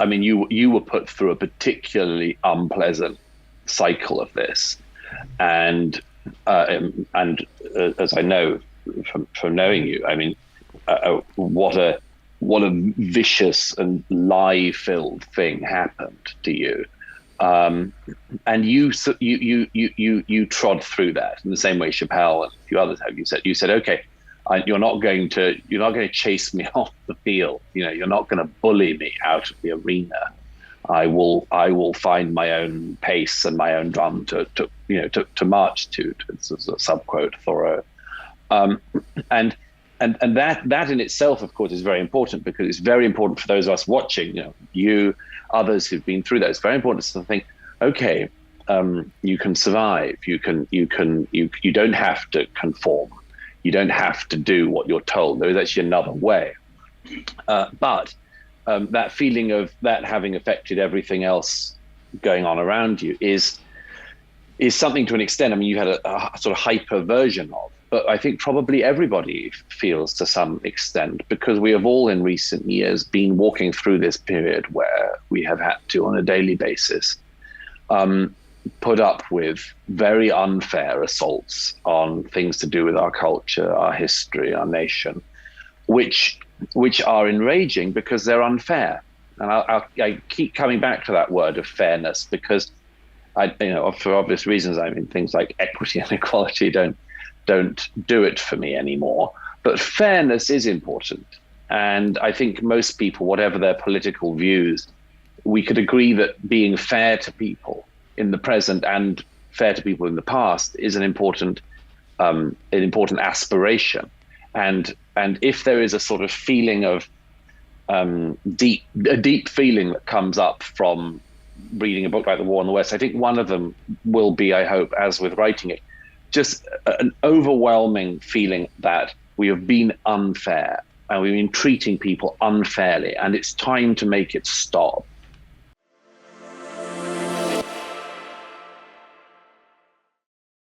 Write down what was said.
I mean, you were put through a particularly unpleasant cycle of this, and as I know from knowing you, I mean, what a vicious and lie-filled thing happened to you, and you trod through that in the same way Chappelle and a few others have. You said, okay, you're not going to chase me off the field. You're not going to bully me out of the arena. I will find my own pace and my own drum to march to. It's a subquote Thoreau, and that in itself, of course, is very important, because it's very important for those of us watching. You, others who've been through that. It's very important to think, okay, you can survive. You don't have to conform. You don't have to do what you're told. There is actually another way. But that feeling of that having affected everything else going on around you is something, to an extent. I mean, you had a sort of hyper version of, but I think probably everybody feels to some extent, because we have all in recent years been walking through this period where we have had to, on a daily basis, put up with very unfair assaults on things to do with our culture, our history, our nation, which are enraging because they're unfair. And I keep coming back to that word of fairness, because for obvious reasons, I mean, things like equity and equality don't do it for me anymore. But fairness is important. And I think most people, whatever their political views, we could agree that being fair to people in the present and fair to people in the past is an important aspiration. And if there is a sort of feeling of deep feeling that comes up from reading a book like The War in the West, I think one of them will be, I hope, as with writing it, just an overwhelming feeling that we have been unfair and we've been treating people unfairly, and it's time to make it stop.